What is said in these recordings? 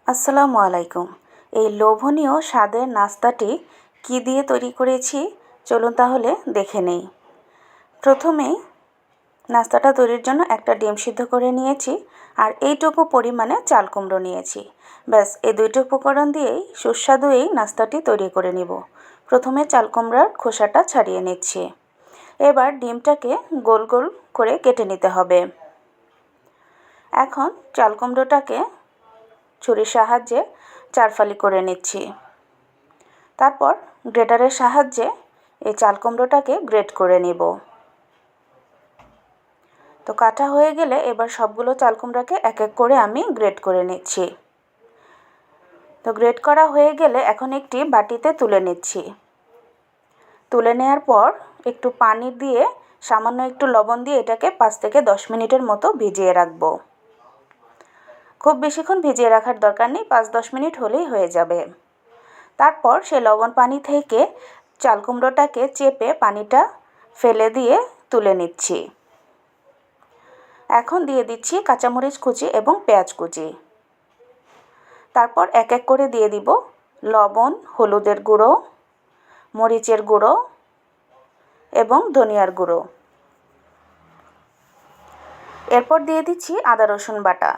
আসসালামু আলাইকুম। এই লোভনীয় স্বাদের নাস্তাটি কী দিয়ে তৈরি করেছি চলুন তাহলে দেখে নেই। প্রথমেই নাস্তাটা তৈরির জন্য একটা ডিম সিদ্ধ করে নিয়েছি আর এইটুকু পরিমাণে চাল কুমড়ো নিয়েছি। ব্যাস এই দুইটি উপকরণ দিয়েই সুস্বাদু এই নাস্তাটি তৈরি করে নিব। প্রথমে চাল কুমড়ার খোসাটা ছাড়িয়ে নিচ্ছি। এবার ডিমটাকে গোল গোল করে কেটে নিতে হবে। এখন চাল কুমড়োটাকে ছুরির সাহায্যে চারফালি করে নিচ্ছি। তারপর গ্রেটারের সাহায্যে এই চাল কুমড়োটাকে গ্রেট করে নিব। তো কাটা হয়ে গেলে এবার সবগুলো চাল কুমড়াকে এক এক করে আমি গ্রেট করে নিচ্ছি। তো গ্রেট করা হয়ে গেলে এখন একটি বাটিতে তুলে নিচ্ছি। তুলে নেওয়ার পর একটু পানি দিয়ে সামান্য একটু লবণ দিয়ে এটাকে 5 থেকে 10 মিনিটের মতো ভিজিয়ে রাখবো। খুব বেশিক্ষণ ভিজিয়ে রাখার দরকার নেই, 5-10 মিনিট হলেই হয়ে যাবে। তারপর সেই লবণ পানি থেকে চাল কুমড়োটাকে চেপে পানিটা ফেলে দিয়ে তুলে নিচ্ছি। এখন দিয়ে দিচ্ছি কাঁচামরিচ কুচি এবং পেঁয়াজ কুচি। তারপর এক এক করে দিয়ে দিব লবণ, হলুদের গুঁড়ো, মরিচের গুঁড়ো এবং ধনিয়ার গুঁড়ো। এরপর দিয়ে দিচ্ছি আদা রসুন বাটা।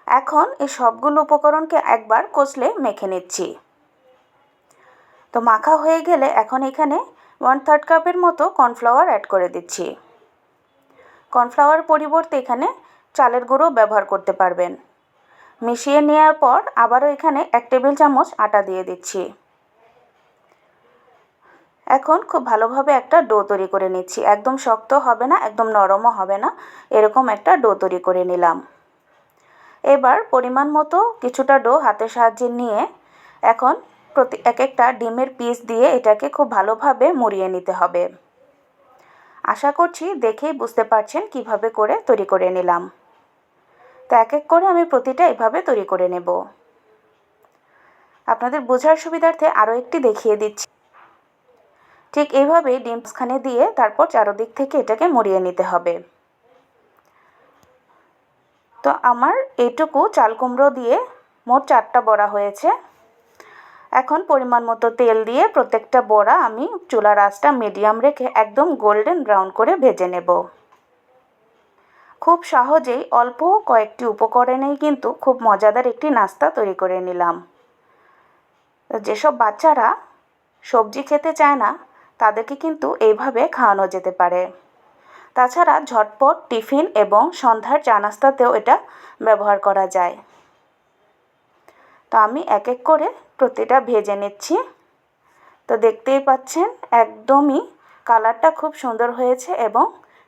এখন এই সবগুলো উপকরণকে একবার কষলে মেখে নিচ্ছি। তো মাখা হয়ে গেলে এখন এখানে 1/3 কাপের মতো কর্নফ্লাওয়ার অ্যাড করে দিচ্ছি। কর্নফ্লাওয়ার পরিবর্তে এখানে চালের গুঁড়ো ব্যবহার করতে পারবেন। মিশিয়ে নেওয়ার পর আবারও এখানে 1 টেবিল চামচ আটা দিয়ে দিচ্ছি। এখন খুব ভালোভাবে একটা ডো তৈরি করে নিচ্ছি। একদম শক্ত হবে না, একদম নরমও হবে না, এরকম একটা ডো তৈরি করে নিলাম। এবার পরিমাণ মতো কিছুটা ডো হাতের সাহায্যে নিয়ে এখন এক একটা ডিমের পিস দিয়ে এটাকে খুব ভালোভাবে মুড়িয়ে নিতে হবে। আশা করছি দেখেই বুঝতে পারছেন কিভাবে করে তৈরি করে নিলাম। তো এক এক করে আমি প্রতিটা এভাবে তৈরি করে নেব। আপনাদের বোঝার সুবিধার্থে আরও একটি দেখিয়ে দিচ্ছি। ঠিক এইভাবেই ডিম মাঝখানে দিয়ে তারপর চারদিক থেকে এটাকে মুড়িয়ে নিতে হবে। তো আমার এইটুকু চাল কুমড়ো দিয়ে মোট 4টা বড়া হয়েছে। এখন পরিমাণ মতো তেল দিয়ে প্রত্যেকটা বড়া আমি চুলার আঁচটা মিডিয়াম রেখে একদম গোল্ডেন ব্রাউন করে ভেজে নেব। খুব সহজেই অল্প কয়েকটি উপকরণেই কিন্তু খুব মজাদার একটি নাস্তা তৈরি করে নিলাম। যেসব বাচ্চারা সবজি খেতে চায় না তাদেরকে কিন্তু এইভাবে খাওয়ানো যেতে পারে। তাছাড়া ঝটপট টিফিন এবং সন্ধ্যার চা নাস্তাতেও এটা ব্যবহার করা যায়। তো আমি এক এক করে প্রতিটা ভেজে নিচ্ছি। তো দেখতেই পাচ্ছেন একদমই কালারটা খুব সুন্দর হয়েছে এবং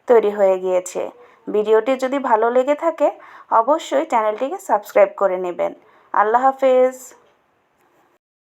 তৈরি হয়ে গিয়েছে। ভিডিওটি যদি ভালো লেগে থাকে অবশ্যই চ্যানেলটিকে সাবস্ক্রাইব করে নেবেন। আল্লাহ হাফেজ।